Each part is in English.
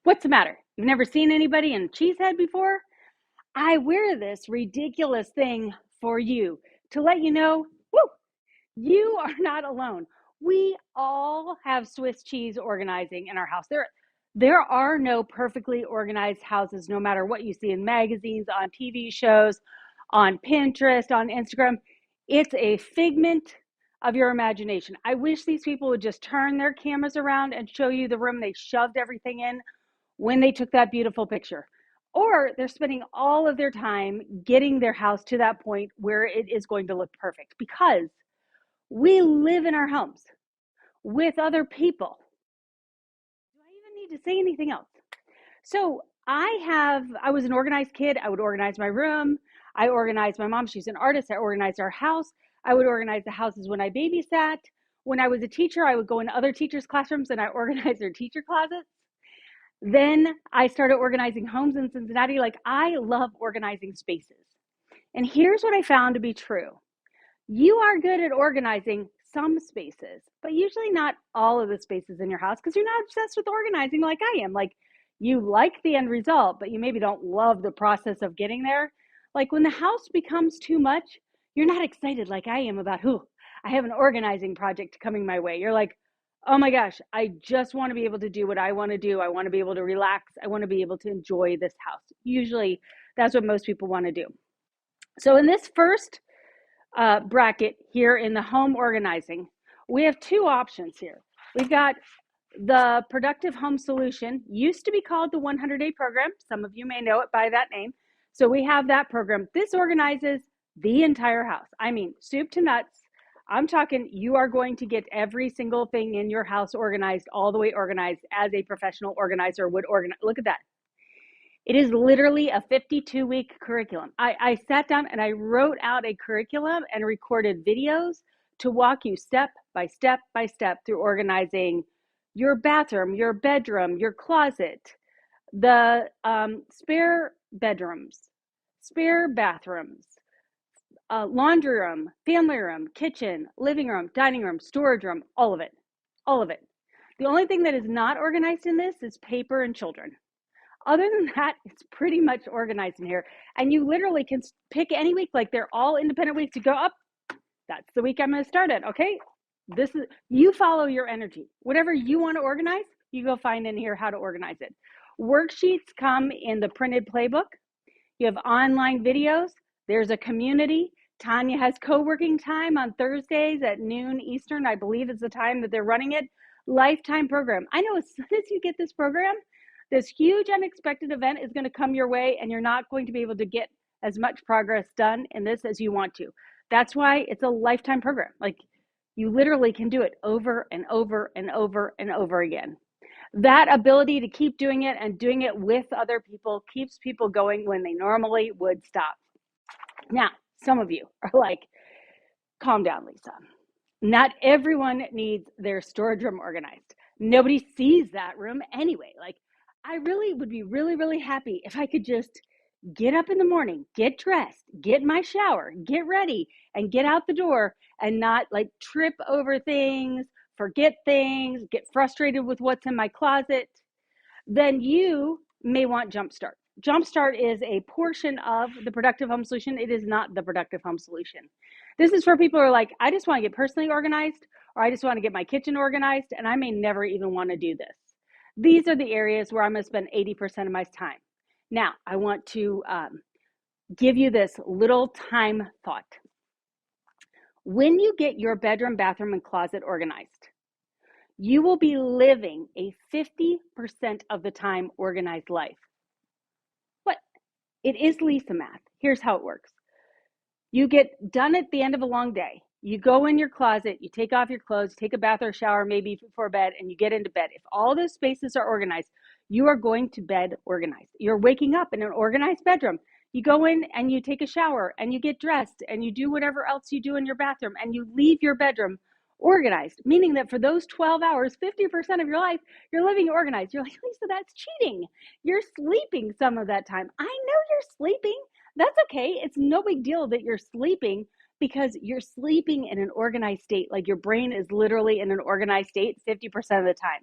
What's the matter? You've never seen anybody in Cheesehead before? I wear this ridiculous thing for you to let you know, woo, you are not alone. We all have Swiss cheese organizing in our house. There are no perfectly organized houses, no matter what you see in magazines, on TV shows, on Pinterest, on Instagram. It's a figment of your imagination. I wish these people would just turn their cameras around and show you the room they shoved everything in when they took that beautiful picture. Or they're spending all of their time getting their house to that point where it is going to look perfect, because we live in our homes with other people. Do I even need to say anything else? So I was an organized kid. I would organize my room. I organized my mom. She's an artist. I organized our house. I would organize the houses when I babysat. When I was a teacher, I would go in other teachers' classrooms and I organized their teacher closets. Then I started organizing homes in Cincinnati. Like, I love organizing spaces. And here's what I found to be true. You are good at organizing some spaces, but usually not all of the spaces in your house, because you're not obsessed with organizing like I am. Like, you like the end result, but you maybe don't love the process of getting there. Like, when the house becomes too much, you're not excited like I am about, who I have an organizing project coming my way. You're like, oh my gosh, I just want to be able to do what I want to do. I want to be able to relax. I want to be able to enjoy this house. Usually, that's what most people want to do. So, in this first bracket here in the home organizing, we have two options here. We've got the Productive Home Solution, used to be called the 100-Day Program. Some of you may know it by that name. So we have that program. This organizes the entire house. I mean, soup to nuts. I'm talking, you are going to get every single thing in your house organized, all the way organized as a professional organizer would organize. Look at that. It is literally a 52-week curriculum. I sat down and I wrote out a curriculum and recorded videos to walk you step by step by step through organizing your bathroom, your bedroom, your closet, the spare bedrooms, spare bathrooms, laundry room, family room, kitchen, living room, dining room, storage room, all of it. All of it. The only thing that is not organized in this is paper and children. Other than that, it's pretty much organized in here. And you literally can pick any week, like they're all independent weeks. You go up, that's the week I'm going to start it. Okay. This is, you follow your energy. Whatever you want to organize, you go find in here how to organize it. Worksheets come in the printed playbook. You have online videos. There's a community. Tanya has co-working time on Thursdays at noon Eastern. I believe is the time that they're running it. Lifetime program. I know as soon as you get this program, this huge unexpected event is going to come your way, and you're not going to be able to get as much progress done in this as you want to. That's why it's a lifetime program. Like, you literally can do it over and over and over and over again. That ability to keep doing it and doing it with other people keeps people going when they normally would stop. Now, some of you are like, calm down, Lisa. Not everyone needs their storage room organized. Nobody sees that room anyway. Like, I really would be really, really happy if I could just get up in the morning, get dressed, get my shower, get ready, and get out the door and not like trip over things, forget things, get frustrated with what's in my closet. Then you may want Jumpstart. Jumpstart is a portion of the Productive Home Solution. It is not the Productive Home Solution. This is for people who are like, I just want to get personally organized, or I just want to get my kitchen organized, and I may never even want to do this. These are the areas where I'm going to spend 80% of my time. Now, I want to give you this little time thought. When you get your bedroom, bathroom, and closet organized, you will be living a 50% of the time organized life. What? It is Lisa math. Here's how it works. You get done at the end of a long day. You go in your closet, you take off your clothes, take a bath or shower maybe before bed, and you get into bed. If all those spaces are organized, you are going to bed organized. You're waking up in an organized bedroom. You go in and you take a shower and you get dressed and you do whatever else you do in your bathroom and you leave your bedroom organized, meaning that for those 12 hours, 50% of your life, you're living organized. You're like, Lisa, that's cheating. You're sleeping some of that time. I know you're sleeping. That's okay. It's no big deal that you're sleeping, because you're sleeping in an organized state. Like, your brain is literally in an organized state 50% of the time.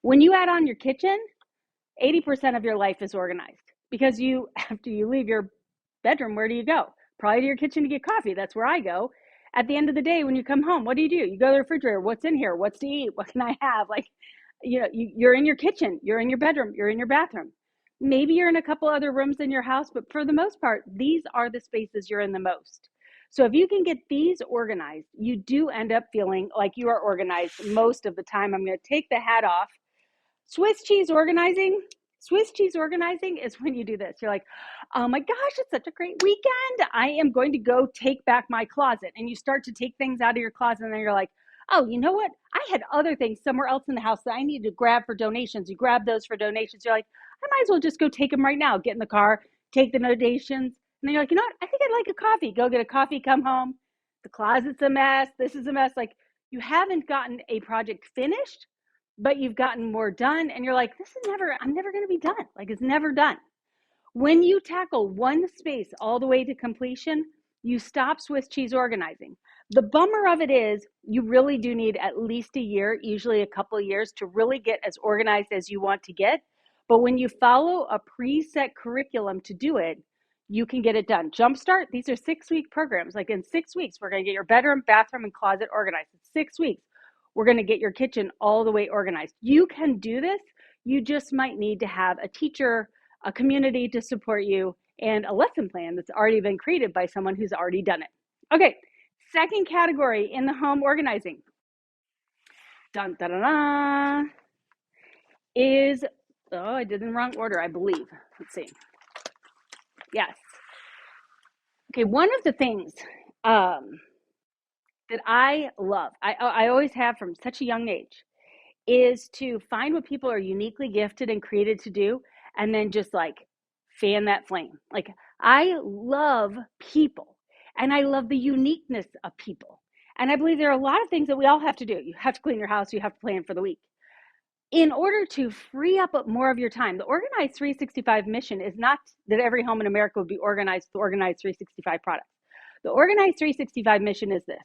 When you add on your kitchen, 80% of your life is organized because after you leave your bedroom, where do you go? Probably to your kitchen to get coffee. That's where I go. At the end of the day, when you come home, what do? You go to the refrigerator. What's in here? What's to eat? What can I have? Like, you're in your kitchen, you're in your bedroom, you're in your bathroom. Maybe you're in a couple other rooms in your house, but for the most part, these are the spaces you're in the most. So if you can get these organized, you do end up feeling like you are organized most of the time. I'm going to take the hat off. Swiss cheese organizing. Swiss cheese organizing is when you do this. You're like, oh my gosh, it's such a great weekend. I am going to go take back my closet. And you start to take things out of your closet, and then you're like, oh, you know what? I had other things somewhere else in the house that I need to grab for donations. You grab those for donations. You're like, I might as well just go take them right now. Get in the car, take the donations. And then you're like, you know what? I think I'd like a coffee. Go get a coffee, come home. The closet's a mess. This is a mess. Like, you haven't gotten a project finished, but you've gotten more done. And you're like, I'm never going to be done. Like, it's never done. When you tackle one space all the way to completion, you stop Swiss cheese organizing. The bummer of it is you really do need at least a year, usually a couple of years, to really get as organized as you want to get. But when you follow a preset curriculum to do it, you can get it done. Jumpstart, these are 6-week programs. Like, in 6 weeks, we're going to get your bedroom, bathroom, and closet organized. In 6 weeks, we're going to get your kitchen all the way organized. You can do this. You just might need to have a teacher, a community to support you, and a lesson plan that's already been created by someone who's already done it. Okay, second category in the home organizing. Dun, dun, dun, dun, is, I did it in the wrong order, I believe. Let's see. Yes. Okay, one of the things that I love, I always have from such a young age, is to find what people are uniquely gifted and created to do, and then just like fan that flame. Like, I love people, and I love the uniqueness of people. And I believe there are a lot of things that we all have to do. You have to clean your house, you have to plan for the week. In order to free up more of your time, the Organized 365 mission is not that every home in America would be organized with Organized 365 products. The Organized 365 mission is this.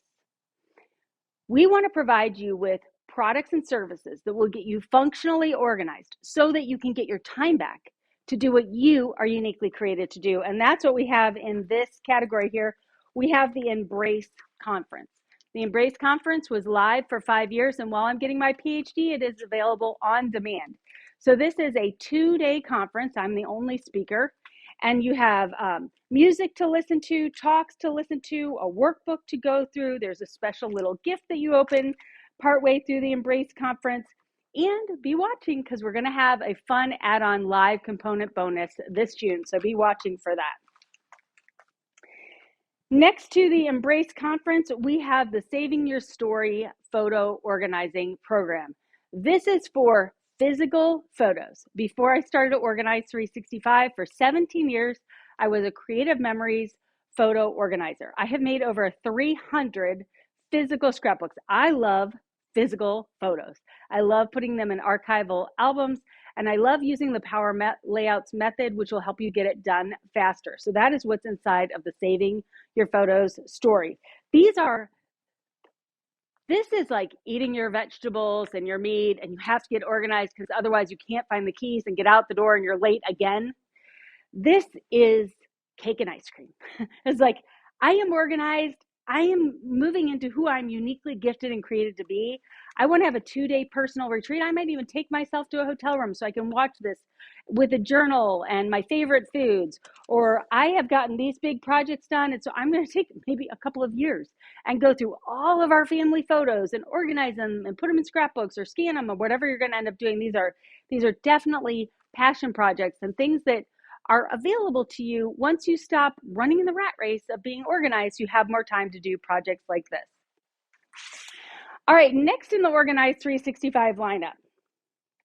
We want to provide you with products and services that will get you functionally organized so that you can get your time back to do what you are uniquely created to do. And that's what we have in this category here. We have the Embrace Conference. The Embrace Conference was live for 5 years, and while I'm getting my PhD, it is available on demand. So this is a 2-day conference. I'm the only speaker, and you have music to listen to, talks to listen to, a workbook to go through. There's a special little gift that you open partway through the Embrace Conference. And be watching, because we're going to have a fun add-on live component bonus this June, so be watching for that. Next to the Embrace Conference, we have the Saving Your Story photo organizing program. This is for physical photos. Before I started to Organize 365, for 17 years, I was a Creative Memories photo organizer. I have made over 300 physical scrapbooks. I love physical photos. I love putting them in archival albums, and I love using the Power Layouts method, which will help you get it done faster. So that is what's inside of the Saving Your Photos story. This is like eating your vegetables and your meat, and you have to get organized because otherwise you can't find the keys and get out the door and you're late again. This is cake and ice cream. It's like, I am organized. I am moving into who I'm uniquely gifted and created to be. I want to have a 2-day personal retreat. I might even take myself to a hotel room so I can watch this with a journal and my favorite foods. Or I have gotten these big projects done, and so I'm going to take maybe a couple of years and go through all of our family photos and organize them and put them in scrapbooks or scan them or whatever you're going to end up doing. These are definitely passion projects and things that are available to you. Once you stop running in the rat race of being organized, you have more time to do projects like this. All right, next in the Organized 365 lineup.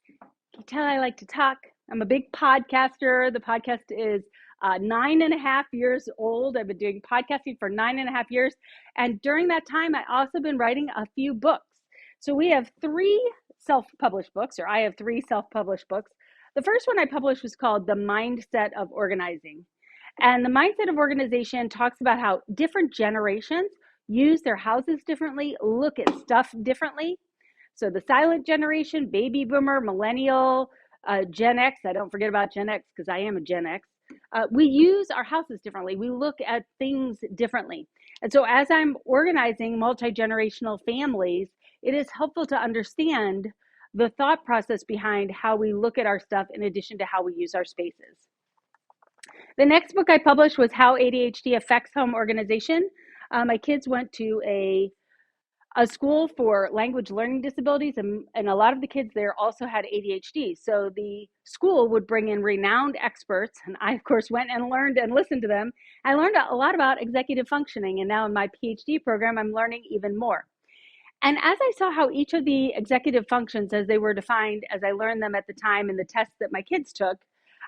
You can tell I like to talk. I'm a big podcaster. The podcast is 9.5 years old. I've been doing podcasting for 9.5 years. And during that time, I've also been writing a few books. So we have 3 self-published books, or I have 3 self-published books. The first one I published was called The Mindset of Organizing. And the Mindset of Organization talks about how different generations use their houses differently, look at stuff differently. So the silent generation, baby boomer, millennial, Gen X, I don't forget about Gen X because I am a Gen X. We use our houses differently. We look at things differently. And so as I'm organizing multi-generational families, it is helpful to understand the thought process behind how we look at our stuff in addition to how we use our spaces. The next book I published was How ADHD Affects Home Organization. My kids went to a school for language learning disabilities, and a lot of the kids there also had ADHD. So the school would bring in renowned experts, and I, of course, went and learned and listened to them. I learned a lot about executive functioning, and now in my PhD program, I'm learning even more. And as I saw how each of the executive functions, as they were defined, as I learned them at the time in the tests that my kids took,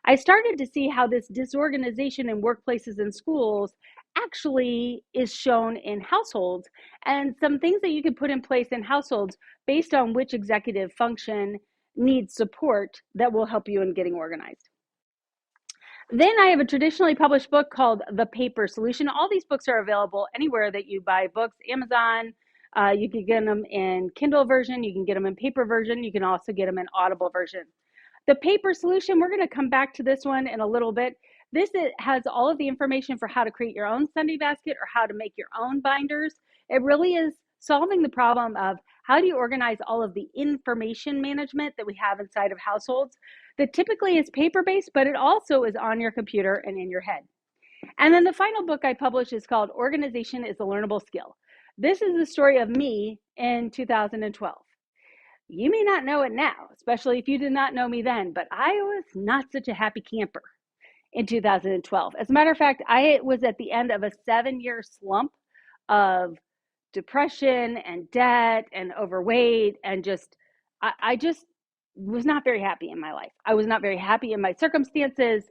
I started to see how this disorganization in workplaces and schools actually is shown in households, and some things that you can put in place in households based on which executive function needs support that will help you in getting organized. Then I have a traditionally published book called The Paper Solution. All these books are available anywhere that you buy books, Amazon. You can get them in Kindle version. You can get them in paper version. You can also get them in Audible version. The Paper Solution, we're going to come back to this one in a little bit. This has all of the information for how to create your own Sunday basket or how to make your own binders. It really is solving the problem of how do you organize all of the information management that we have inside of households that typically is paper-based, but it also is on your computer and in your head. And then the final book I published is called Organization is a Learnable Skill. This is the story of me in 2012. You may not know it now, especially if you did not know me then, but I was not such a happy camper in 2012. As a matter of fact, I was at the end of a 7-year slump of depression and debt and overweight, and I just was not very happy in my life. I was not very happy in my circumstances.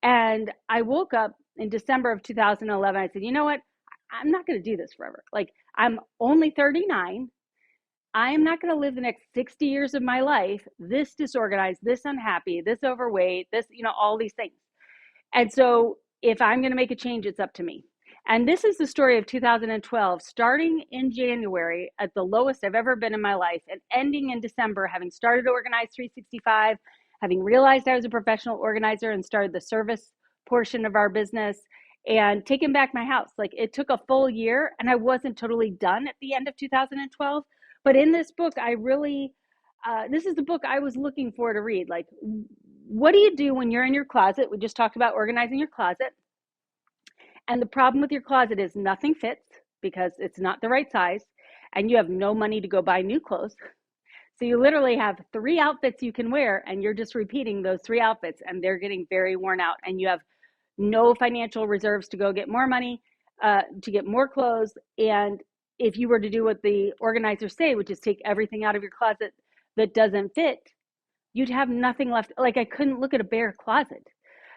And I woke up in December of 2011. I said, you know what? I'm not going to do this forever. Like, I'm only 39. I am not going to live the next 60 years of my life this disorganized, this unhappy, this overweight, this, all these things. And so if I'm going to make a change, it's up to me. And this is the story of 2012, starting in January at the lowest I've ever been in my life and ending in December, having started Organize 365, having realized I was a professional organizer and started the service portion of our business and taken back my house. Like, it took a full year and I wasn't totally done at the end of 2012. But in this book, I really, this is the book I was looking for to read. Like, what do you do when you're in your closet? We just talked about organizing your closet. And the problem with your closet is nothing fits because it's not the right size and you have no money to go buy new clothes. So you literally have 3 outfits you can wear and you're just repeating those 3 outfits and they're getting very worn out and you have no financial reserves to go get more money, to get more clothes. And if you were to do what the organizers say, which is take everything out of your closet that doesn't fit, you'd have nothing left. Like, I couldn't look at a bare closet.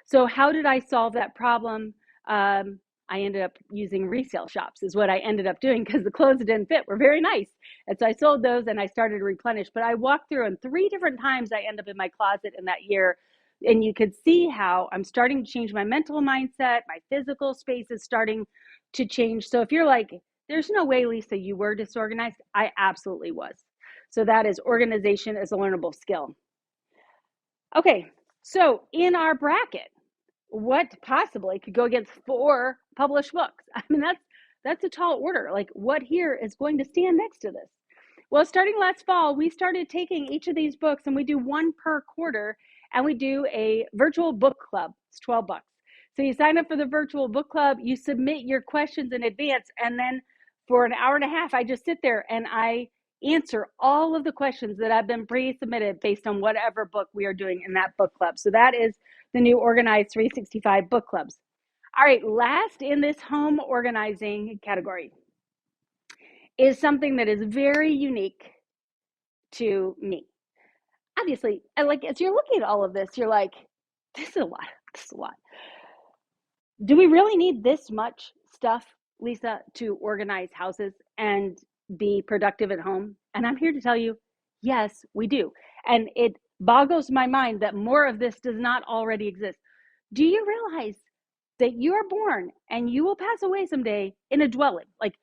So how did I solve that problem? I ended up using resale shops is what I ended up doing because the clothes that didn't fit were very nice. And so I sold those and I started to replenish. But I walked through and 3 different times I end up in my closet in that year. And you could see how I'm starting to change my mental mindset. My physical space is starting to change. So if you're like, there's no way, Lisa, you were disorganized, I absolutely was. So that is Organization is a Learnable Skill. Okay, so in our bracket, what possibly could go against 4 published books? I mean, that's a tall order. Like, what here is going to stand next to this? Well, starting last fall, we started taking each of these books and we do 1 per quarter and we do a virtual book club. It's $12. So you sign up for the virtual book club, you submit your questions in advance, and then for an hour and a half, I just sit there and I answer all of the questions that have been pre-submitted based on whatever book we are doing in that book club. So that is the new Organize 365 book clubs. All right, last in this home organizing category is something that is very unique to me. Obviously, like, as you're looking at all of this, you're like, this is a lot. This is a lot. Do we really need this much stuff, Lisa, to organize houses and be productive at home? And I'm here to tell you, yes, we do. And it boggles my mind that more of this does not already exist. Do you realize that you are born and you will pass away someday in a dwelling? Like,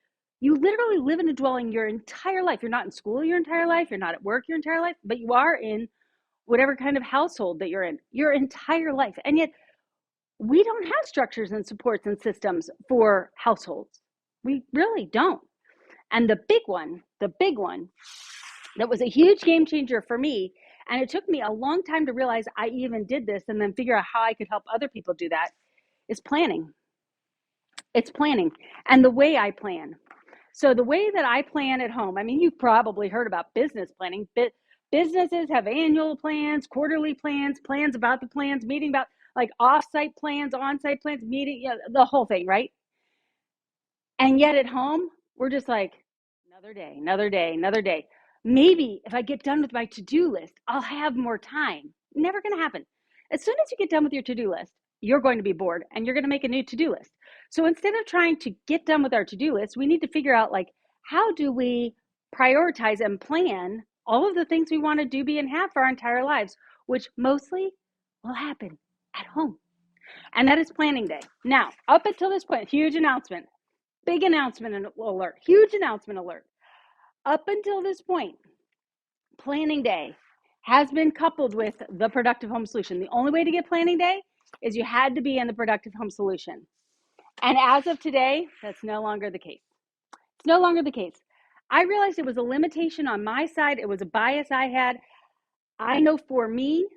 you literally live in a dwelling your entire life. You're not in school your entire life. You're not at work your entire life, but you are in whatever kind of household that you're in, your entire life. And yet we don't have structures and supports and systems for households. We really don't. And the big one that was a huge game changer for me, and it took me a long time to realize I even did this and then figure out how I could help other people do that, is planning. It's planning and the way I plan. So the way that I plan at home, I mean, you've probably heard about business planning. Businesses have annual plans, quarterly plans, plans about the plans, meeting about like off-site plans, on-site plans, meeting, the whole thing, right? And yet at home, we're just like, another day, another day, another day. Maybe if I get done with my to-do list, I'll have more time. Never going to happen. As soon as you get done with your to-do list, you're going to be bored and you're going to make a new to-do list. So instead of trying to get done with our to-do list, we need to figure out like, how do we prioritize and plan all of the things we want to do, be, and have for our entire lives, which mostly will happen at home. And that is planning day. Now, up until this point, huge announcement, big announcement alert, huge announcement alert. Up until this point, planning day has been coupled with the productive home solution. The only way to get planning day is you had to be in the productive home solution. And as of today, that's no longer the case. It's no longer the case. I realized it was a limitation on my side. It was a bias I had. I know for me,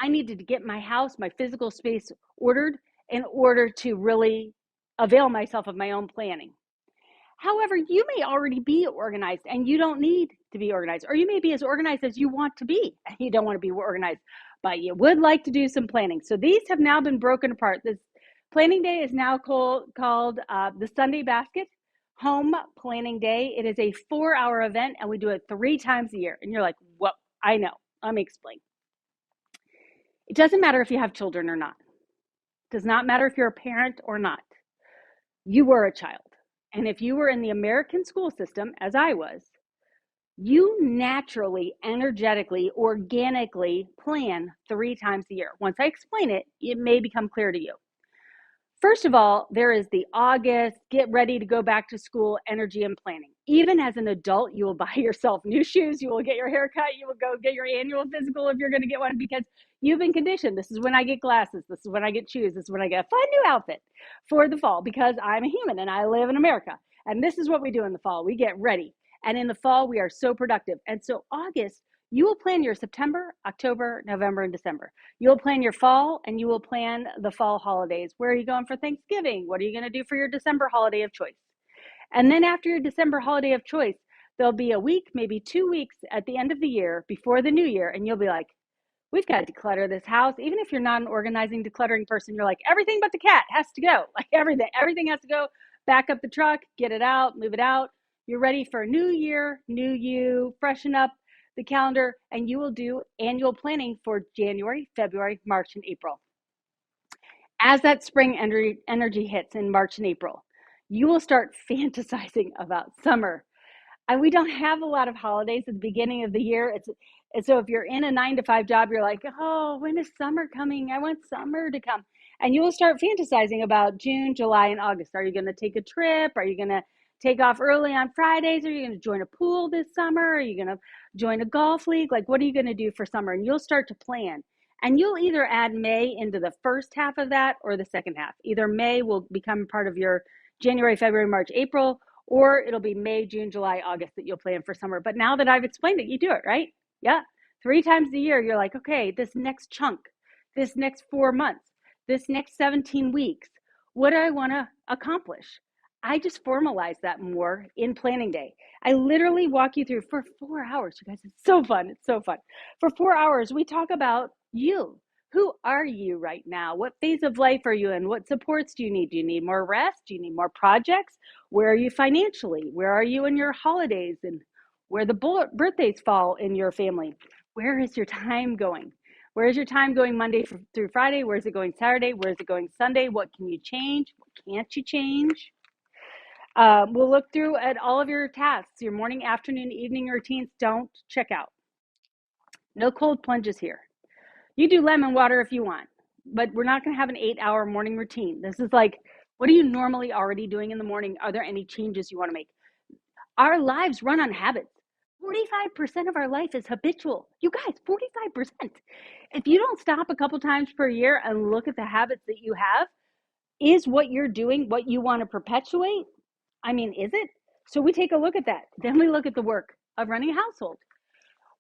I needed to get my house, my physical space ordered in order to really avail myself of my own planning. However, you may already be organized and you don't need to be organized, or you may be as organized as you want to be and you don't want to be organized, but you would like to do some planning. So these have now been broken apart. This planning day is now called the Sunday Basket Home Planning Day. It is a 4-hour event and we do it 3 times a year. And you're like, well, I know. Let me explain. It doesn't matter if you have children or not. It does not matter if you're a parent or not. You were a child. And if you were in the American school system, as I was, you naturally, energetically, organically plan 3 times a year. Once I explain it, it may become clear to you. First of all, there is the August, get ready to go back to school energy and planning. Even as an adult, you will buy yourself new shoes, you will get your hair cut, you will go get your annual physical if you're going to get one, because you've been conditioned. This is when I get glasses, this is when I get shoes, this is when I get a fun new outfit for the fall, because I'm a human and I live in America. And this is what we do in the fall. We get ready. And in the fall, we are so productive. And so August, you will plan your September, October, November, and December. You'll plan your fall and you will plan the fall holidays. Where are you going for Thanksgiving? What are you going to do for your December holiday of choice? And then after your December holiday of choice, there'll be a week, maybe 2 weeks at the end of the year before the new year. And you'll be like, we've got to declutter this house. Even if you're not an organizing, decluttering person, you're like, everything but the cat has to go. Like everything has to go. Back up the truck, get it out, move it out. You're ready for a new year, new you, freshen up the calendar, and you will do annual planning for January, February, March, and April. As that spring energy hits in March and April, you will start fantasizing about summer. And we don't have a lot of holidays at the beginning of the year. So if you're in a 9-to-5 job, you're like, oh, when is summer coming? I want summer to come. And you will start fantasizing about June, July, and August. Are you going to take a trip? Are you going to take off early on Fridays? Are you going to join a pool this summer? Are you going to join a golf league? Like, what are you going to do for summer? And you'll start to plan. And you'll either add May into the first half of that or the second half. Either May will become part of your January, February, March, April, or it'll be May, June, July, August that you'll plan for summer. But now that I've explained it, you do it, right? Yeah. 3 times a year, you're like, okay, this next chunk, this next 4 months, this next 17 weeks, what do I want to accomplish? I just formalize that more in planning day. I literally walk you through for 4 hours. You guys, it's so fun. It's so fun. For 4 hours, we talk about you. Who are you right now? What phase of life are you in? What supports do you need? Do you need more rest? Do you need more projects? Where are you financially? Where are you in your holidays? And where the birthdays fall in your family? Where is your time going? Where is your time going Monday through Friday? Where is it going Saturday? Where is it going Sunday? What can you change? What can't you change? We'll look through at all of your tasks, your morning, afternoon, evening routines. Don't check out. No cold plunges here. You do lemon water if you want, but we're not going to have an 8-hour morning routine. This is like, what are you normally already doing in the morning? Are there any changes you want to make? Our lives run on habits. 45% of our life is habitual. You guys, 45%. If you don't stop a couple times per year and look at the habits that you have, is what you're doing what you want to perpetuate? I mean, is it? So we take a look at that. Then we look at the work of running a household.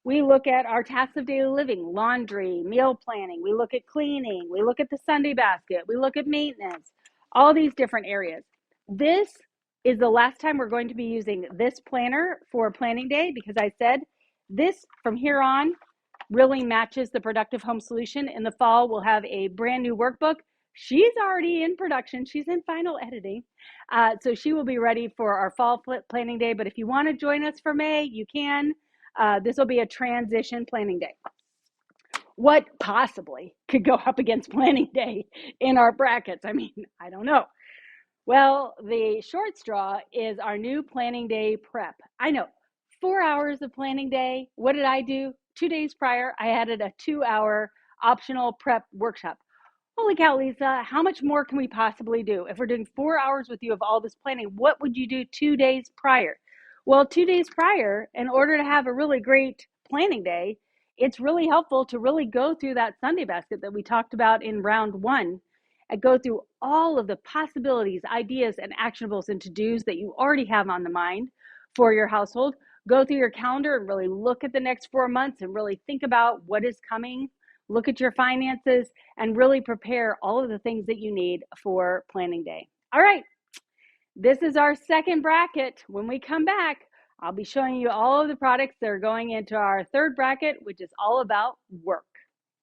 We look at our tasks of daily living, laundry, meal planning. We look at cleaning. We look at the Sunday basket. We look at maintenance, all these different areas. This is the last time we're going to be using this planner for planning day, because I said this from here on really matches the Productive Home Solution. In the fall, we'll have a brand new workbook. She's already in production. She's in final editing. So she will be ready for our fall planning day. But if you want to join us for May, you can. This will be a transition planning day. What possibly could go up against planning day in our brackets? I mean, I don't know. Well, the short straw is our new planning day prep. I know, 4 hours of planning day. What did I do? 2 days prior, I added a 2-hour optional prep workshop. Holy cow, Lisa, how much more can we possibly do? If we're doing 4 hours with you of all this planning, what would you do 2 days prior? Well, 2 days prior, in order to have a really great planning day, it's really helpful to really go through that Sunday basket that we talked about in round one and go through all of the possibilities, ideas, and actionables and to-dos that you already have on the mind for your household. Go through your calendar and really look at the next 4 months and really think about what is coming. Look at your finances and really prepare all of the things that you need for planning day. All right, this is our second bracket. When we come back, I'll be showing you all of the products that are going into our third bracket, which is all about work.